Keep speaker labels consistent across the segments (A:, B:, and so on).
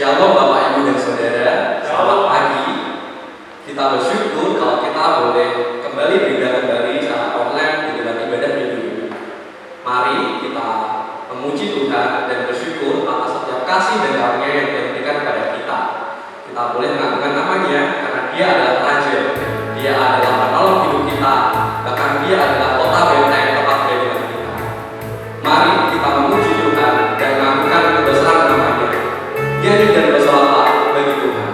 A: Shalom Bapak Ibu dan Saudara, selamat pagi. Kita bersyukur kalau kita boleh kembali beribadah kembali secara online di dalam ibadah minggu ini. Mari kita memuji Tuhan dan bersyukur atas setiap kasih dan karunia yang Dia berikan kepada kita. Kita boleh mengagungkan namanya karena Dia adalah Raja, Dia adalah penolong hidup kita, bahkan Dia adalah kota benteng tempat perlindungan kita. Mari kita memuji Tuhan dan mengagungkan kebesaran namanya. Nyanyi dan bersolawat bagi Tuhan.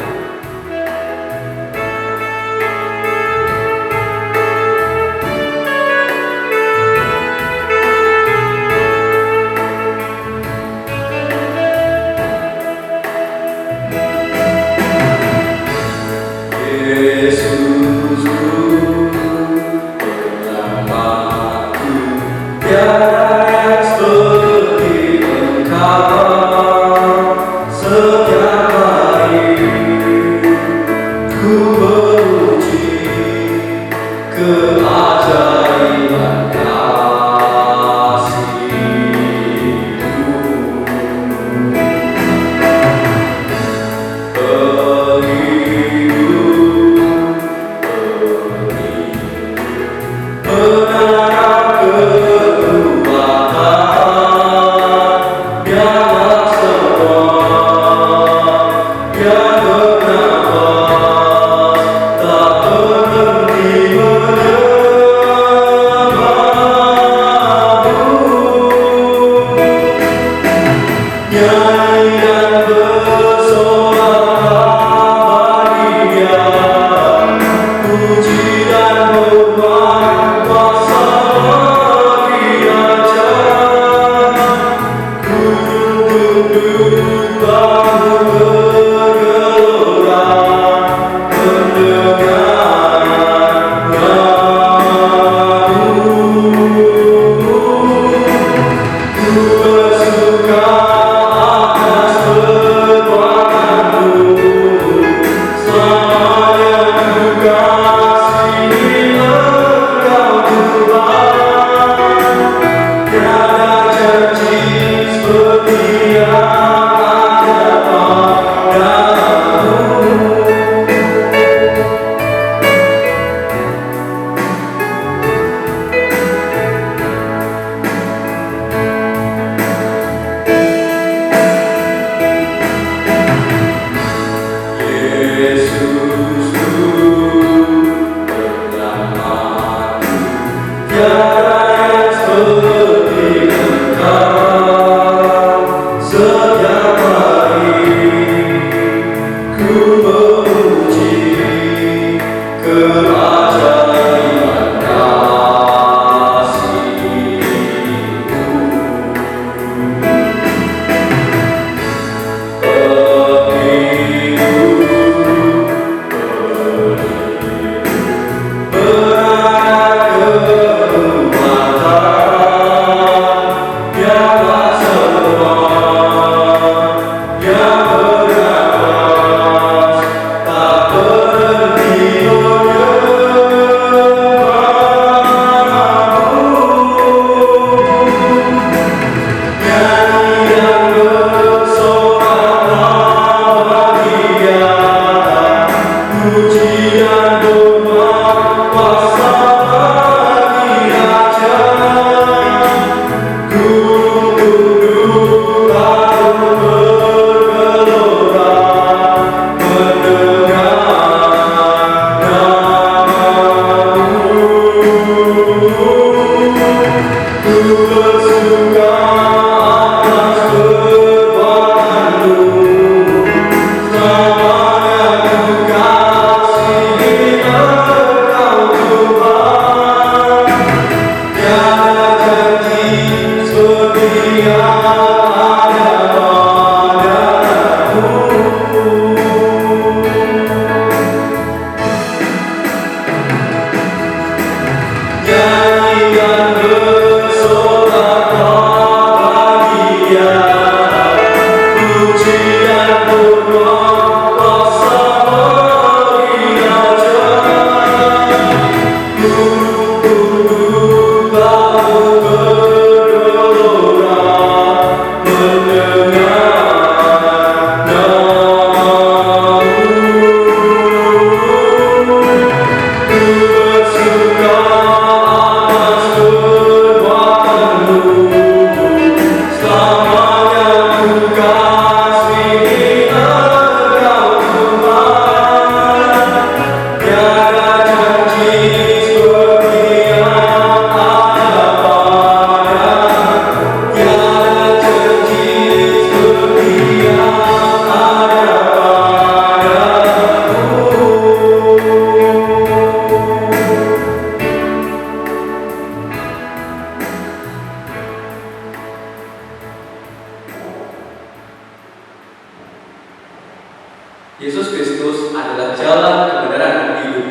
A: Yesus Kristus adalah jalan, kebenaran, dan hidup.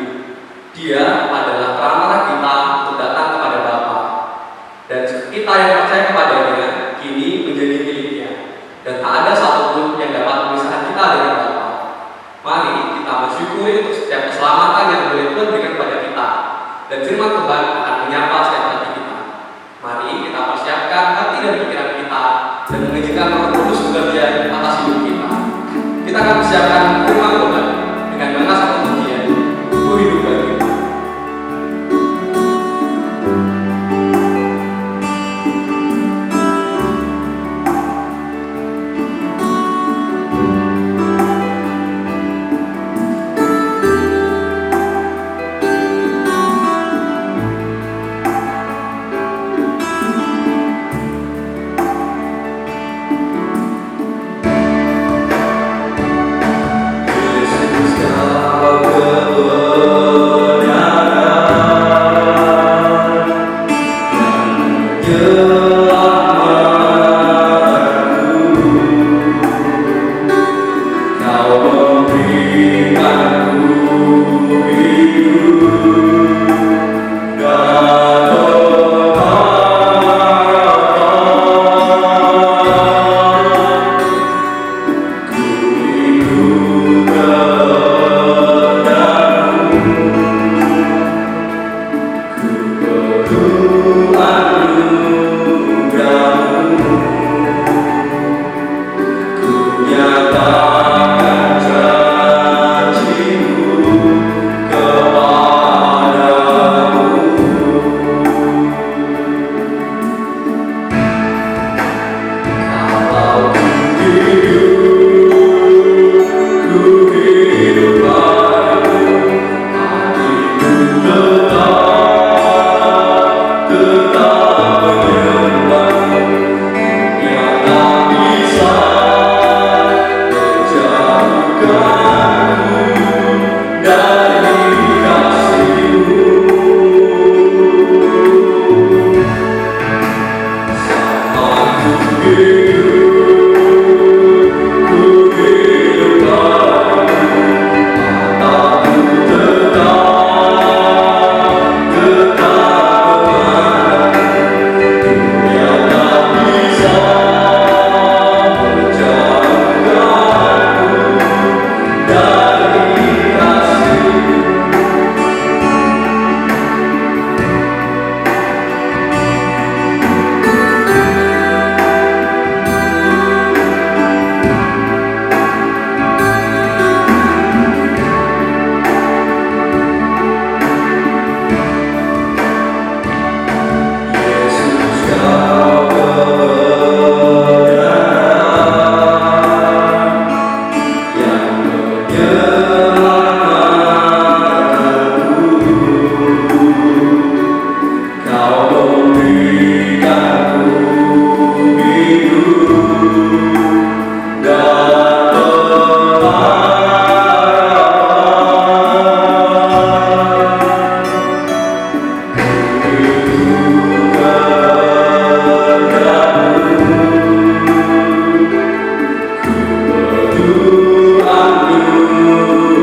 A: Dia adalah perantara kita untuk datang kepada Bapa. Dan kita yang percaya kepadanya kini menjadi miliknya. Dan tak ada satupun yang dapat memisahkan kita dengan Bapa. Mari kita bersyukuri untuk setiap keselamatan yang boleh Tuhan berikan kepada kita. Dan firman Tuhan akan menyapa setiap hati kita. Mari kita persiapkan hati dan pikiran kita dan mengizinkan Roh Kudus bekerja atas hidup kita. Kita akan persiapkan firman Tuhan dengan mengasah pujian. Ku hidup bagimu.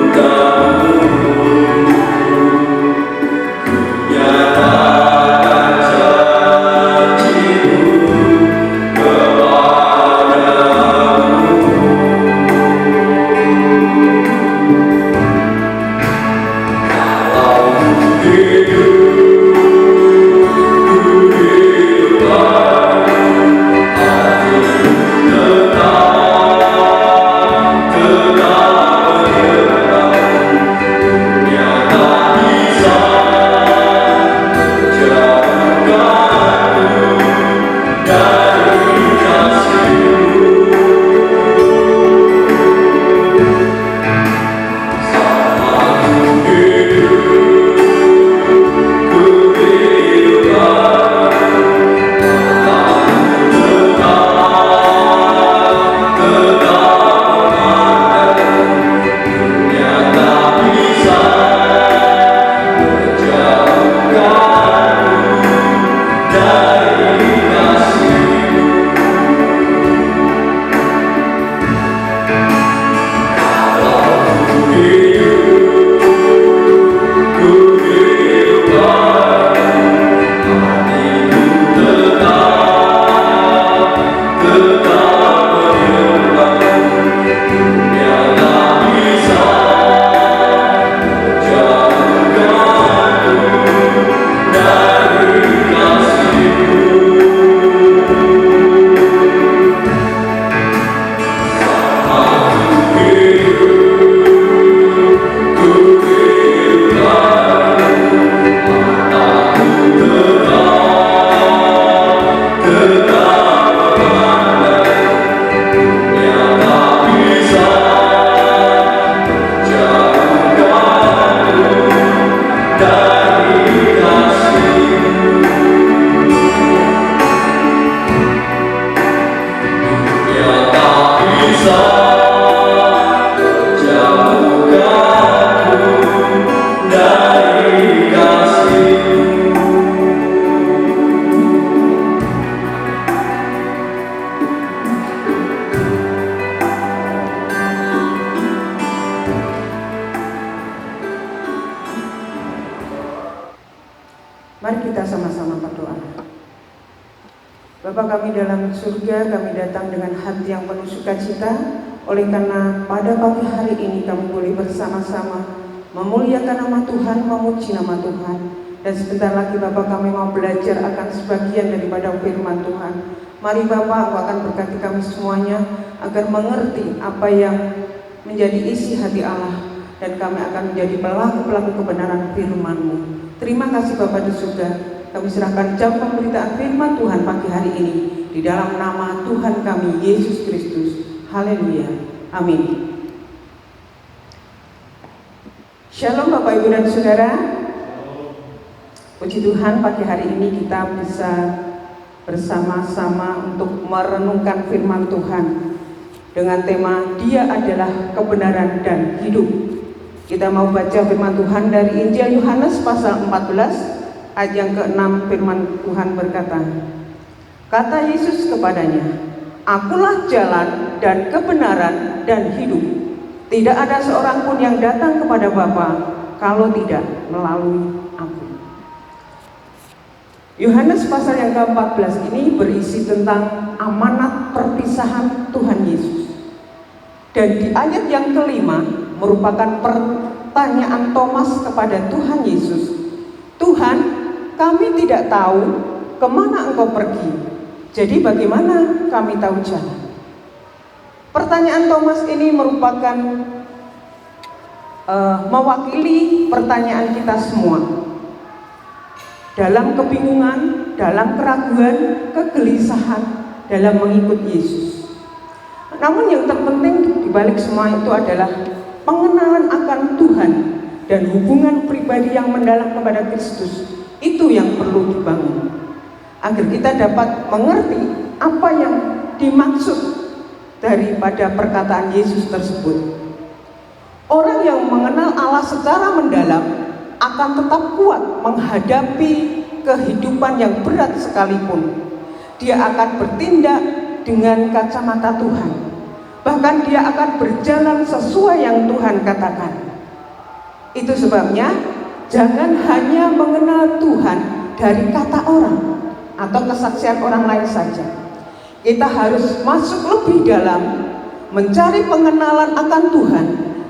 B: Anugerah kita sama-sama berdoa. Bapa kami dalam surga, kami datang dengan hati yang penuh sukacita, oleh karena pada pagi hari ini kami boleh bersama-sama memuliakan nama Tuhan, memuji nama Tuhan. Dan sebentar lagi Bapa kami mau belajar akan sebagian daripada firman Tuhan. Mari Bapa, Engkau akan berkati kami semuanya agar mengerti apa yang menjadi isi hati Allah, dan kami akan menjadi pelaku-pelaku kebenaran firman-Mu. Terima kasih Bapa di surga. Kami serahkan jam pemberitaan firman Tuhan pagi hari ini di dalam nama Tuhan kami Yesus Kristus. Haleluya. Amin. Shalom Bapak Ibu dan Saudara. Puji Tuhan, pagi hari ini kita bisa bersama-sama untuk merenungkan firman Tuhan dengan tema Dia adalah kebenaran dan hidup. Kita mau baca firman Tuhan dari Injil Yohanes pasal 14 ayat yang ke-6. Firman Tuhan berkata, kata Yesus kepadanya, Akulah jalan dan kebenaran dan hidup. Tidak ada seorang pun yang datang kepada Bapa kalau tidak melalui Aku. Yohanes pasal yang ke-14 ini berisi tentang amanat perpisahan Tuhan Yesus. Dan di ayat yang kelima merupakan pertanyaan Thomas kepada Tuhan Yesus. Tuhan, kami tidak tahu kemana Engkau pergi. Jadi bagaimana kami tahu jalan? Pertanyaan Thomas ini merupakan mewakili pertanyaan kita semua. Dalam kebingungan, dalam keraguan, kegelisahan dalam mengikut Yesus. Namun yang terpenting di balik semua itu adalah pengenalan akan Tuhan dan hubungan pribadi yang mendalam kepada Kristus. Itu yang perlu dibangun agar kita dapat mengerti apa yang dimaksud daripada perkataan Yesus tersebut. Orang yang mengenal Allah secara mendalam akan tetap kuat menghadapi kehidupan yang berat sekalipun. Dia akan bertindak dengan kacamata Tuhan. Bahkan dia akan berjalan sesuai yang Tuhan katakan. Itu sebabnya jangan hanya mengenal Tuhan dari kata orang atau kesaksian orang lain saja. Kita harus masuk lebih dalam, mencari pengenalan akan Tuhan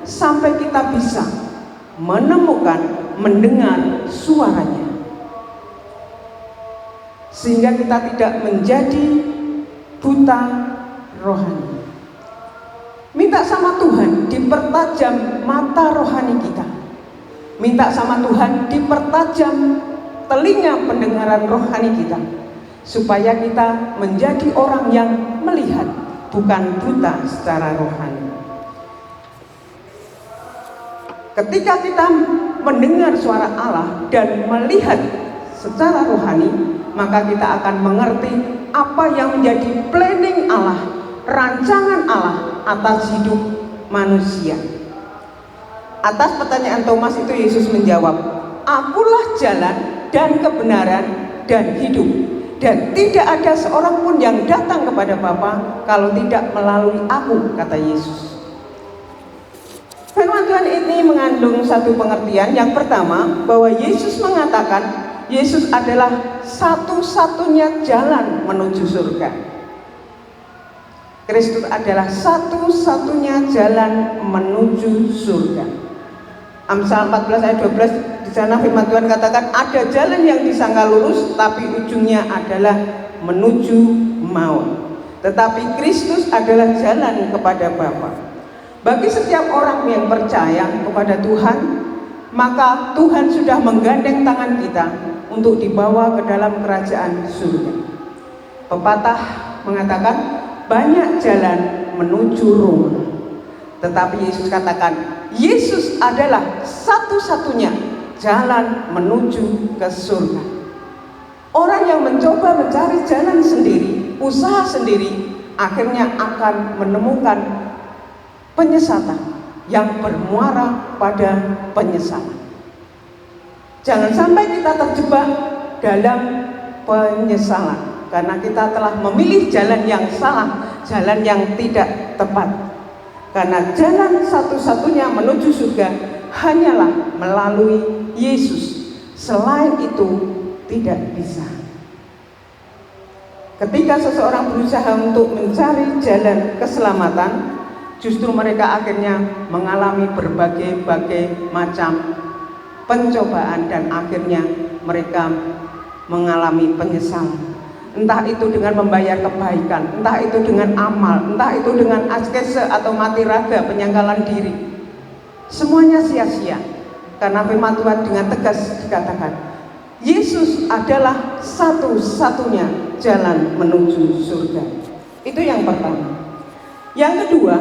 B: sampai kita bisa menemukan, mendengar suaranya, sehingga kita tidak menjadi buta rohani. Minta sama Tuhan dipertajam mata rohani kita. Minta sama Tuhan dipertajam telinga pendengaran rohani kita, supaya kita menjadi orang yang melihat, bukan buta secara rohani. Ketika kita mendengar suara Allah dan melihat secara rohani, maka kita akan mengerti apa yang menjadi planning Allah, rancangan Allah atas hidup manusia. Atas pertanyaan Thomas itu Yesus menjawab, Akulah jalan dan kebenaran dan hidup, dan tidak ada seorang pun yang datang kepada Bapa kalau tidak melalui Aku, kata Yesus. Firman Tuhan ini mengandung satu pengertian. Yang pertama, bahwa Yesus mengatakan Yesus adalah satu-satunya jalan menuju surga. Kristus adalah satu-satunya jalan menuju surga. Amsal 14 ayat 12, di sana firman Tuhan katakan, ada jalan yang disangka lurus tapi ujungnya adalah menuju maut. Tetapi Kristus adalah jalan kepada Bapa. Bagi setiap orang yang percaya kepada Tuhan, maka Tuhan sudah menggandeng tangan kita untuk dibawa ke dalam kerajaan surga. Pepatah mengatakan, banyak jalan menuju Roma, tetapi Yesus katakan, Yesus adalah satu-satunya jalan menuju ke surga. Orang yang mencoba mencari jalan sendiri, usaha sendiri, akhirnya akan menemukan penyesatan yang bermuara pada penyesalan. Jangan sampai kita terjebak dalam penyesalan karena kita telah memilih jalan yang salah, jalan yang tidak tepat. Karena jalan satu-satunya menuju surga hanyalah melalui Yesus. Selain itu tidak bisa. Ketika seseorang berusaha untuk mencari jalan keselamatan, justru mereka akhirnya mengalami berbagai macam pencobaan dan akhirnya mereka mengalami penyesalan. Entah itu dengan membayar kebaikan, entah itu dengan amal, entah itu dengan askese atau mati raga, penyangkalan diri. Semuanya sia-sia. Karena firman Tuhan dengan tegas dikatakan, Yesus adalah satu-satunya jalan menuju surga. Itu yang pertama. Yang kedua,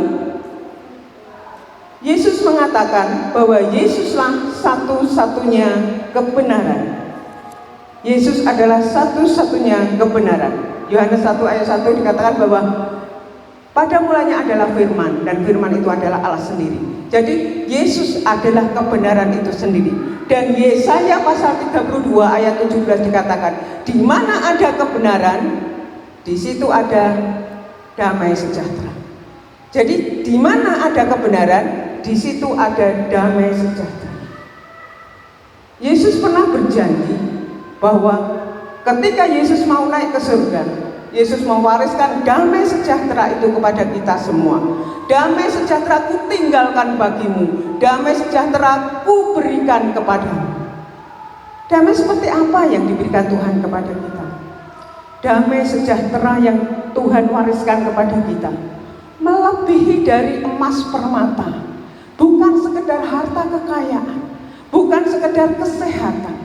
B: Yesus mengatakan bahwa Yesuslah satu-satunya kebenaran. Yesus adalah satu-satunya kebenaran. Yohanes 1 ayat 1 dikatakan bahwa pada mulanya adalah firman, dan firman itu adalah Allah sendiri. Jadi Yesus adalah kebenaran itu sendiri. Dan Yesaya pasal 32 ayat 17 dikatakan, di mana ada kebenaran, di situ ada damai sejahtera. Jadi di mana ada kebenaran, di situ ada damai sejahtera. Yesus pernah berjanji bahwa ketika Yesus mau naik ke surga, Yesus mewariskan damai sejahtera itu kepada kita semua. Damai sejahtera ku tinggalkan bagimu, damai sejahtera ku berikan kepadamu. Damai seperti apa yang diberikan Tuhan kepada kita? Damai sejahtera yang Tuhan wariskan kepada kita melebihi dari emas permata. Bukan sekedar harta kekayaan, bukan sekedar kesehatan,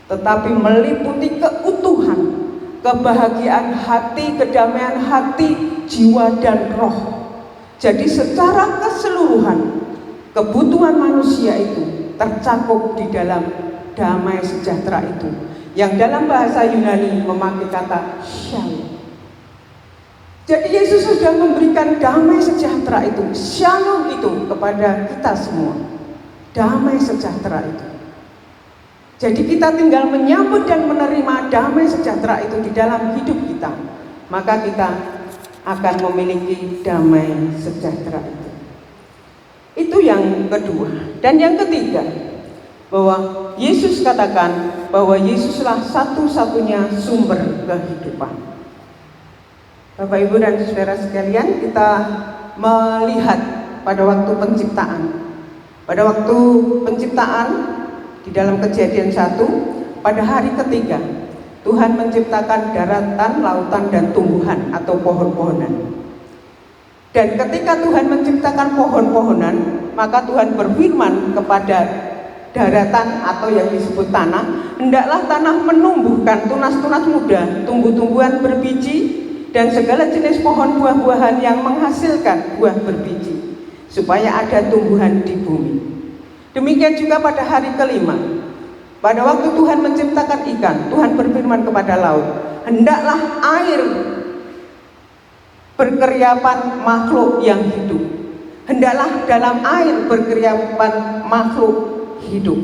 B: tetapi meliputi keutuhan, kebahagiaan hati, kedamaian hati, jiwa dan roh. Jadi secara keseluruhan kebutuhan manusia itu tercakup di dalam damai sejahtera itu, yang dalam bahasa Yunani memakai kata shalom. Jadi Yesus sudah memberikan damai sejahtera itu, shalom itu kepada kita semua. Damai sejahtera itu. Jadi kita tinggal menyambut dan menerima damai sejahtera itu di dalam hidup kita, maka kita akan memiliki damai sejahtera itu. Itu yang kedua. Dan yang ketiga, bahwa Yesus katakan bahwa Yesuslah satu-satunya sumber kehidupan. Bapak, Ibu, dan saudara sekalian, kita melihat pada waktu penciptaan. Pada waktu penciptaan di dalam Kejadian 1, pada hari ketiga Tuhan menciptakan daratan, lautan, dan tumbuhan atau pohon-pohonan. Dan ketika Tuhan menciptakan pohon-pohonan, maka Tuhan berfirman kepada daratan atau yang disebut tanah, hendaklah tanah menumbuhkan tunas-tunas muda, tumbuh-tumbuhan berbiji, dan segala jenis pohon buah-buahan yang menghasilkan buah berbiji, supaya ada tumbuhan di bumi. Demikian juga pada hari kelima, pada waktu Tuhan menciptakan ikan, Tuhan berfirman kepada laut, hendaklah air berkeriapan makhluk yang hidup. Hendaklah dalam air berkeriapan makhluk hidup.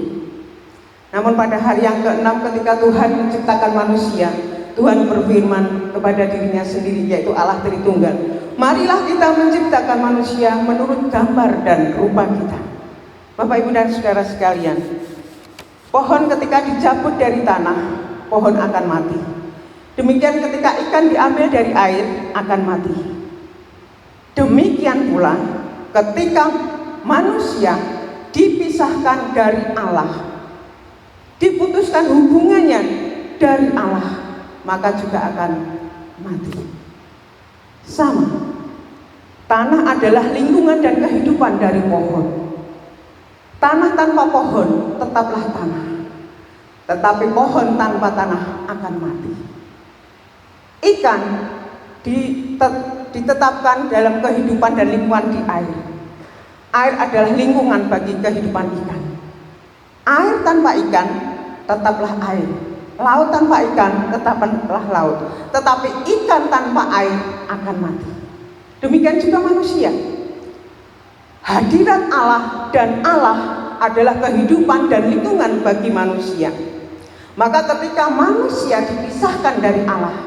B: Namun pada hari yang keenam ketika Tuhan menciptakan manusia, Tuhan berfirman kepada dirinya sendiri, yaitu Allah Tritunggal, marilah kita menciptakan manusia menurut gambar dan rupa kita. Bapak, Ibu, dan saudara sekalian, pohon ketika dicabut dari tanah, pohon akan mati. Demikian ketika ikan diambil dari air, akan mati. Demikian pula ketika manusia dipisahkan dari Allah, diputuskan hubungannya dari Allah, maka juga akan mati. Sama, tanah adalah lingkungan dan kehidupan dari pohon. Tanah tanpa pohon tetaplah tanah, tetapi pohon tanpa tanah akan mati. Ikan ditetapkan dalam kehidupan dan lingkungan di air. Air adalah lingkungan bagi kehidupan ikan. Air tanpa ikan tetaplah air. Laut tanpa ikan tetaplah laut. Tetapi ikan tanpa air akan mati. Demikian juga manusia. Hadirat Allah dan Allah adalah kehidupan dan lingkungan bagi manusia. Maka ketika manusia dipisahkan dari Allah,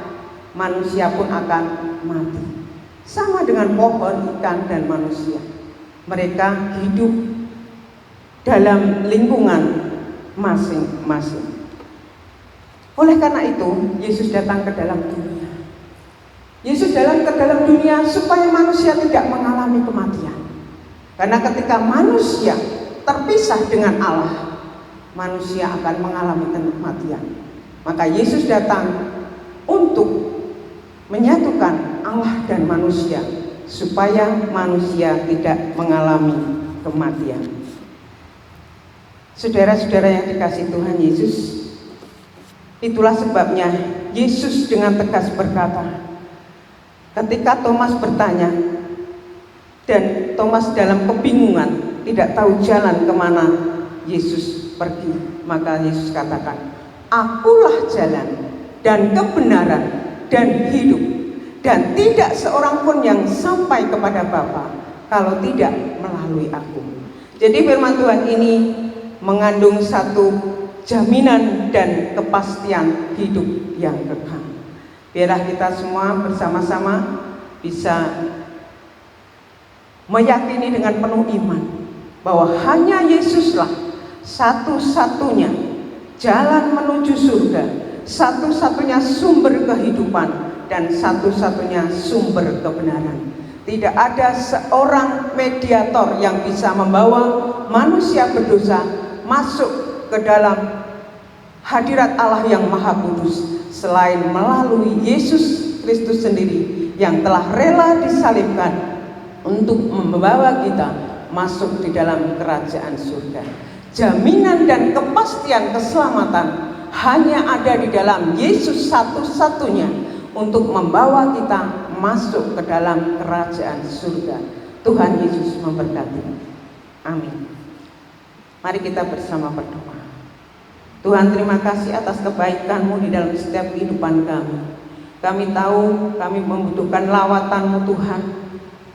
B: manusia pun akan mati. Sama dengan pohon, ikan, dan manusia. Mereka hidup dalam lingkungan masing-masing. Oleh karena itu, Yesus datang ke dalam dunia. Yesus datang ke dalam dunia supaya manusia tidak mengalami kematian. Karena ketika manusia terpisah dengan Allah, manusia akan mengalami kematian. Maka Yesus datang untuk menyatukan Allah dan manusia supaya manusia tidak mengalami kematian. Saudara-saudara yang dikasihi Tuhan Yesus, itulah sebabnya Yesus dengan tegas berkata, ketika Thomas bertanya dan Thomas dalam kebingungan tidak tahu jalan kemana Yesus pergi, maka Yesus katakan, akulah jalan dan kebenaran dan hidup, dan tidak seorang pun yang sampai kepada Bapa kalau tidak melalui aku. Jadi firman Tuhan ini mengandung satu jaminan dan kepastian hidup yang kekal. Biarlah kita semua bersama-sama bisa meyakini dengan penuh iman bahwa hanya Yesuslah satu-satunya jalan menuju surga, satu-satunya sumber kehidupan, dan satu-satunya sumber kebenaran. Tidak ada seorang mediator yang bisa membawa manusia berdosa masuk ke dalam hadirat Allah yang Maha Kudus selain melalui Yesus Kristus sendiri yang telah rela disalibkan untuk membawa kita masuk di dalam kerajaan surga. Jaminan dan kepastian keselamatan hanya ada di dalam Yesus satu-satunya untuk membawa kita masuk ke dalam kerajaan surga. Tuhan Yesus memberkati. Amin. Mari kita bersama berdoa. Tuhan, terima kasih atas kebaikan-Mu di dalam setiap kehidupan kami. Kami tahu kami membutuhkan lawatan-Mu Tuhan.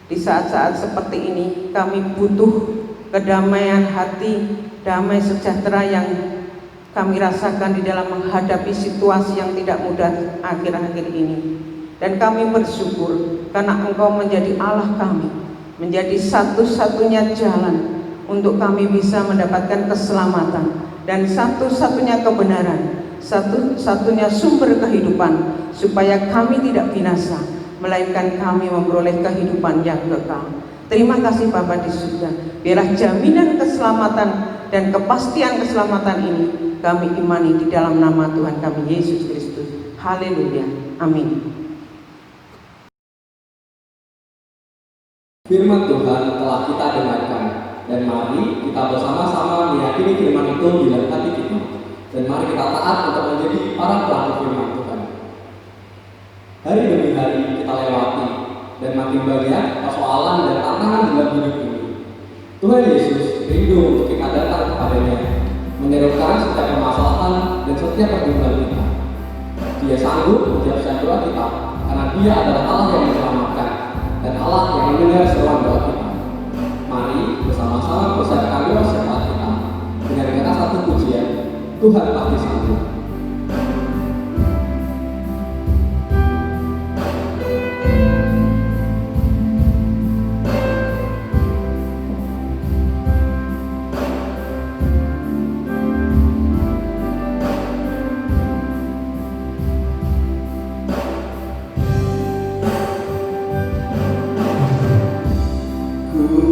B: Di saat-saat seperti ini kami butuh kedamaian hati, damai sejahtera yang kami rasakan di dalam menghadapi situasi yang tidak mudah akhir-akhir ini. Dan kami bersyukur karena Engkau menjadi Allah kami, menjadi satu-satunya jalan untuk kami bisa mendapatkan keselamatan dan satu-satunya kebenaran, satu-satunya sumber kehidupan, supaya kami tidak binasa, melainkan kami memperoleh kehidupan yang kekal. Terima kasih Bapa di surga. Biarlah jaminan keselamatan dan kepastian keselamatan ini kami imani di dalam nama Tuhan kami Yesus Kristus. Haleluya. Amin.
A: Firman Tuhan telah kita dengarkan, dan mari kita bersama-sama meyakini firman itu di dalam hati kita, dan mari kita taat untuk menjadi para pelaku firman Tuhan. Hari demi hari kita lewati, dan makin banyak persoalan dan tantangan dalam hidup ini. Tuhan Yesus rindu untuk kita datang kepadanya, menyerukan setiap permasalahan dan setiap pergumulan kita. Dia sanggup menjawab doa kita, karena Dia adalah Allah yang menyelamatkan dan Allah yang mendengar seruan doa kita. Mari bersama-sama persiapkan doa syafaat kita dengan kata satu pujian, Tuhan pasti sanggup.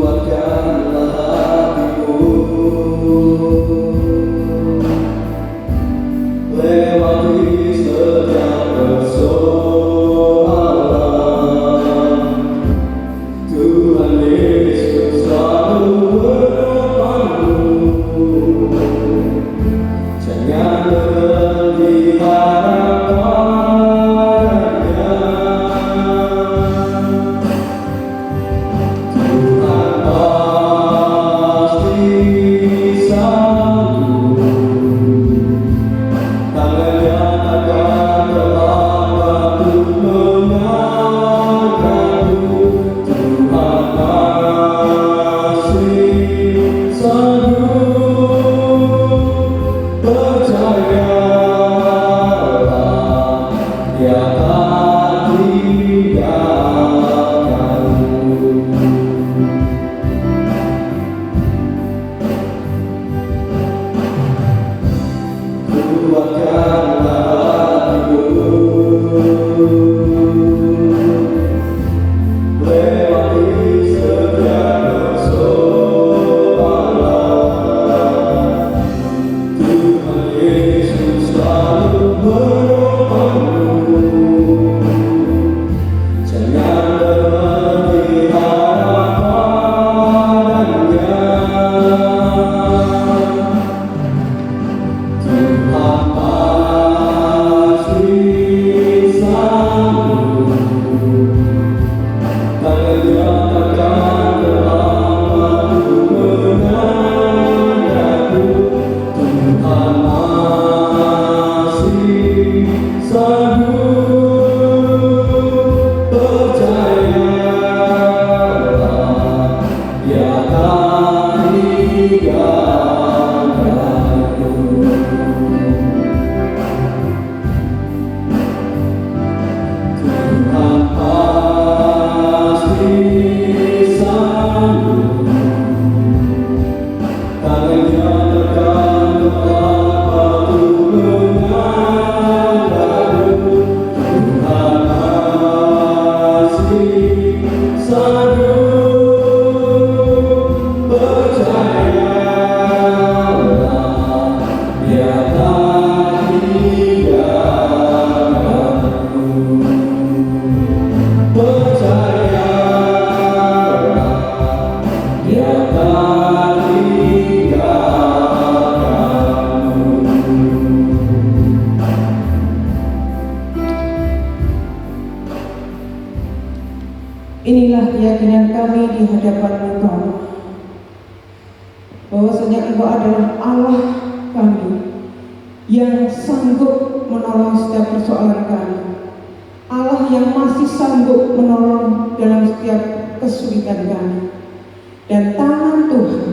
C: Kuatkanlah hatimu,
B: di hadapan-Mu Bapa, bahwasanya Engkau adalah Allah kami yang sanggup menolong setiap persoalan kami, Allah yang masih sanggup menolong dalam setiap kesulitan kami, dan tangan Tuhan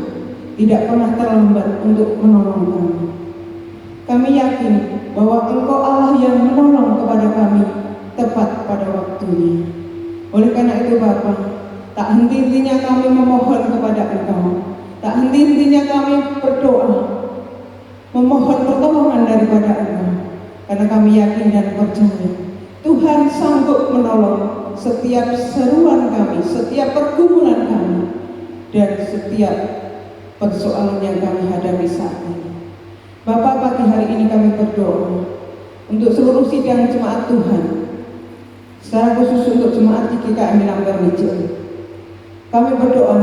B: tidak pernah terlambat untuk menolong kami. Kami yakin bahwa Engkau Allah yang menolong kepada kami tepat pada waktunya. Oleh karena itu Bapa, tak henti-hentinya kami memohon kepada Engkau, tak henti-hentinya kami berdoa, memohon pertolongan daripada Engkau, karena kami yakin dan percaya Tuhan sanggup menolong setiap seruan kami, setiap pergumulan kami, dan setiap persoalan yang kami hadapi saat ini. Bapak, pagi hari ini kami berdoa untuk seluruh sidang jemaat Tuhan, secara khusus untuk jemaat GKKM Langgar-Wijaya. Kami berdoa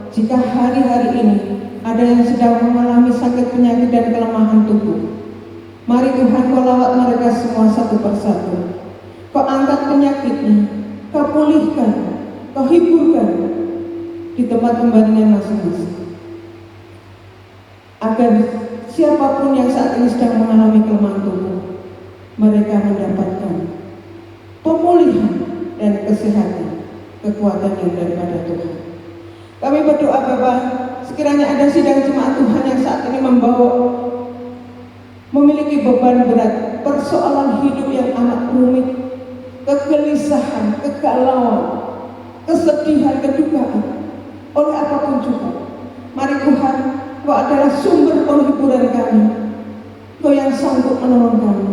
B: jika hari-hari ini ada yang sedang mengalami sakit, penyakit, dan kelemahan tubuh, mari Tuhan Kau lawat mereka semua satu persatu. Kau angkat penyakitnya, Kau pulihkan, Kau hiburkan di tempat kembalinya masing-masing, agar siapapun yang saat ini sedang mengalami kelemahan tubuh, mereka mendapatkan pemulihan dan kesehatan, kekuatan yang daripada Tuhan. Kami berdoa Bapak, sekiranya ada sidang jemaat Tuhan yang saat ini memiliki beban berat, persoalan hidup yang amat rumit, kegelisahan, kegalauan, kesedihan, kedukaan, oleh apapun juga, mari Tuhan, Kau adalah sumber penghiburan kami, Kau yang sanggup menolong kami,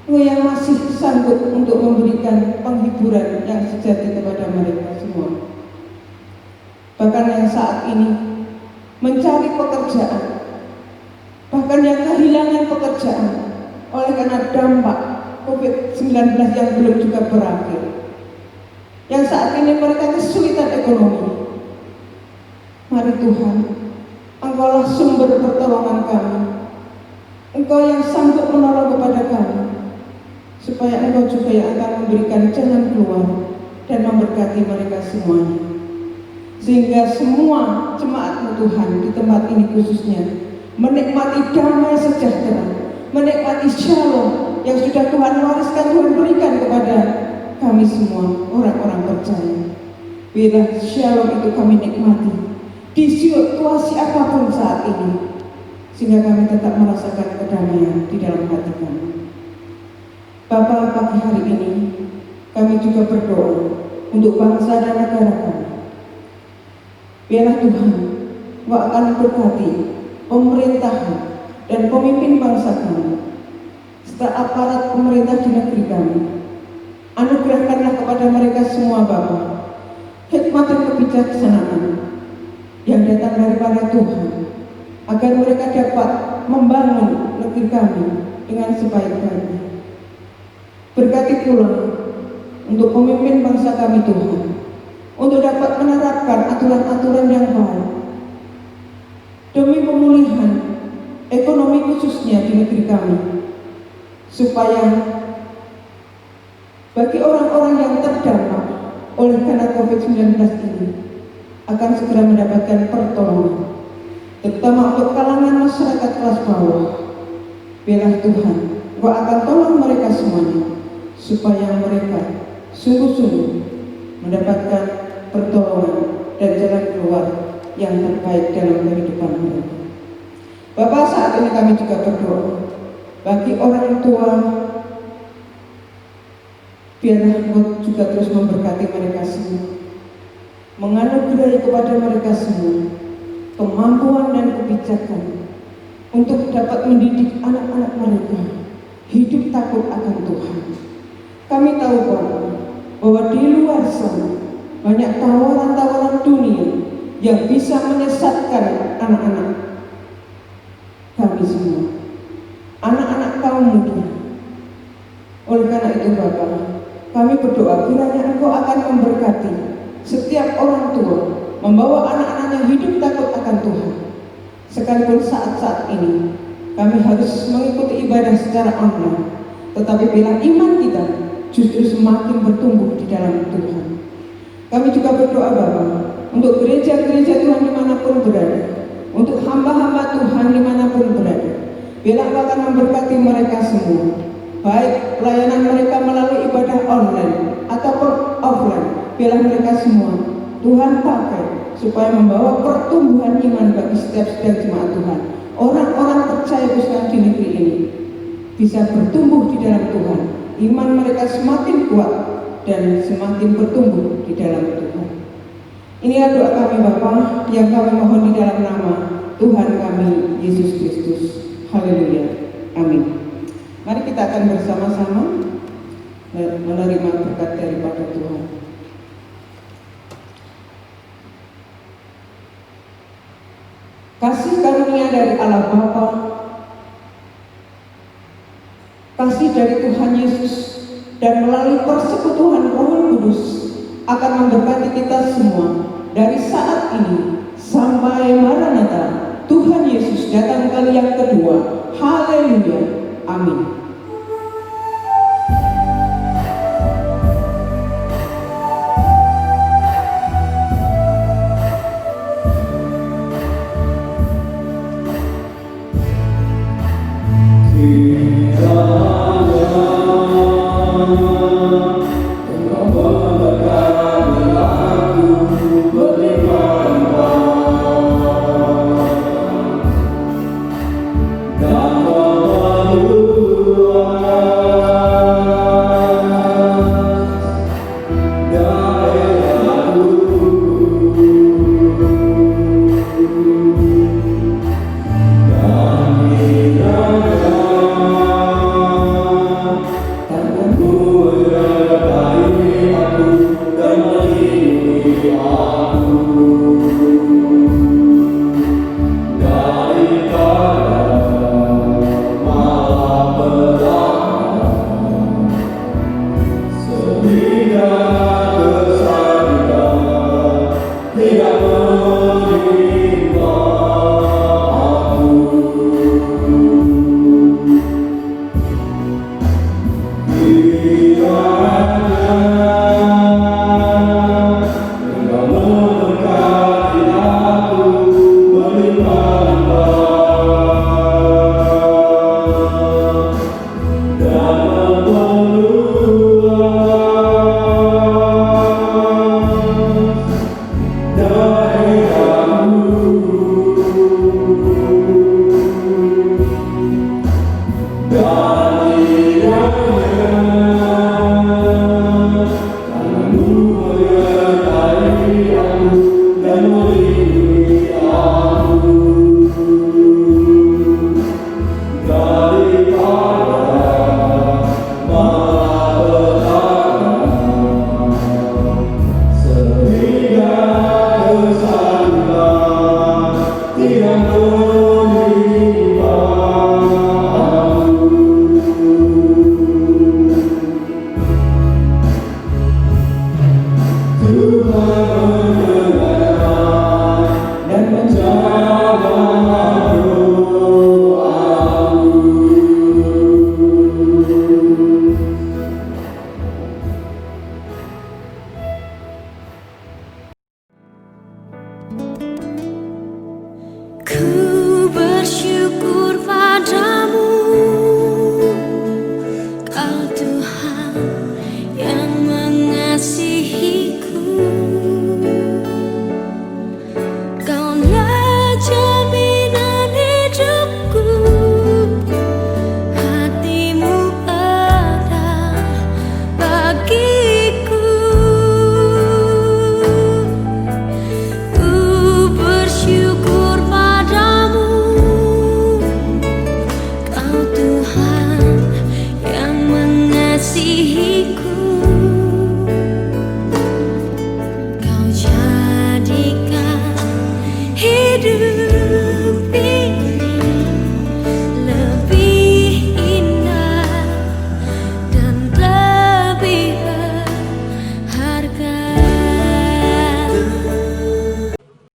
B: Kau yang masih sanggup untuk memberikan penghiburan yang sejati kepada mereka semua. Bahkan yang saat ini mencari pekerjaan, bahkan yang kehilangan pekerjaan oleh karena dampak COVID-19 yang belum juga berakhir, yang saat ini mereka kesulitan ekonomi, mari Tuhan, Engkaulah sumber pertolongan kami, Engkau yang sanggup menolong kepada kami, supaya Engkau juga yang akan memberikan jalan keluar dan memberkati mereka semuanya, sehingga semua jemaat-Mu Tuhan di tempat ini khususnya menikmati damai sejahtera, menikmati shalom yang sudah Tuhan wariskan, Tuhan berikan kepada kami semua orang-orang percaya. Bila shalom itu kami nikmati di situasi apapun saat ini, sehingga kami tetap merasakan kedamaian di dalam hati kami. Bapa, pagi hari ini kami juga berdoa untuk bangsa dan negara kami. Biarlah Tuhan Engkau akan berkati pemerintahan dan pemimpin bangsa kami, serta aparat pemerintah di negeri kami. Anugerahkanlah kepada mereka semua Bapa hikmat dan kebijaksanaan yang datang daripada Tuhan, agar mereka dapat membangun negeri kami dengan sebaik-baiknya. Berkati pula untuk pemimpin bangsa kami Tuhan, untuk dapat menerapkan aturan-aturan yang baik demi pemulihan ekonomi khususnya di negeri kami, supaya bagi orang-orang yang terdampak oleh karena COVID-19 ini akan segera mendapatkan pertolongan, terutama untuk kalangan masyarakat kelas bawah. Biarlah Tuhan Engkau akan tolong mereka semuanya, supaya mereka sungguh-sungguh mendapatkan pertolongan dan jalan keluar yang terbaik dalam kehidupan mereka. Bapak, saat ini kami juga berdoa bagi orang tua, biarlah Engkau juga terus memberkati mereka semua, menganugerahi kepada mereka semua kemampuan dan kebijakan untuk dapat mendidik anak-anak mereka hidup takut akan Tuhan. Kami tahu bahwa di luar sana banyak tawaran-tawaran dunia yang bisa menyesatkan anak-anak kami semua, anak-anak kaum muda. Oleh karena itu Bapak, kami berdoa kiranya Engkau akan memberkati setiap orang tua membawa anak-anak yang hidup takut akan Tuhan. Sekalipun saat-saat ini kami harus mengikuti ibadah secara online, tetapi bila iman kita justru semakin bertumbuh di dalam Tuhan. Kami juga berdoa Bapa, untuk gereja-gereja Tuhan dimanapun berada, untuk hamba-hamba Tuhan dimanapun berada. Biarlah Engkau akan memberkati mereka semua, baik pelayanan mereka melalui ibadah online ataupun offline. Biarlah mereka semua Tuhan pakai supaya membawa pertumbuhan iman bagi setiap jemaat Tuhan. Orang-orang percaya Tuhan di negeri ini bisa bertumbuh di dalam Tuhan. Iman mereka semakin kuat dan semakin bertumbuh di dalam Tuhan. Inilah doa kami Bapa yang kami mohon di dalam nama Tuhan kami Yesus Kristus. Haleluya. Amin. Mari kita akan bersama-sama menerima berkat daripada Tuhan. Kasih karunia dari Allah Bapa, kasih dari Tuhan Yesus, dan melalui persekutuan Roh Kudus akan memberkati kita semua dari saat ini sampai Maranatha, Tuhan Yesus datang kali yang kedua. Haleluya. Amin.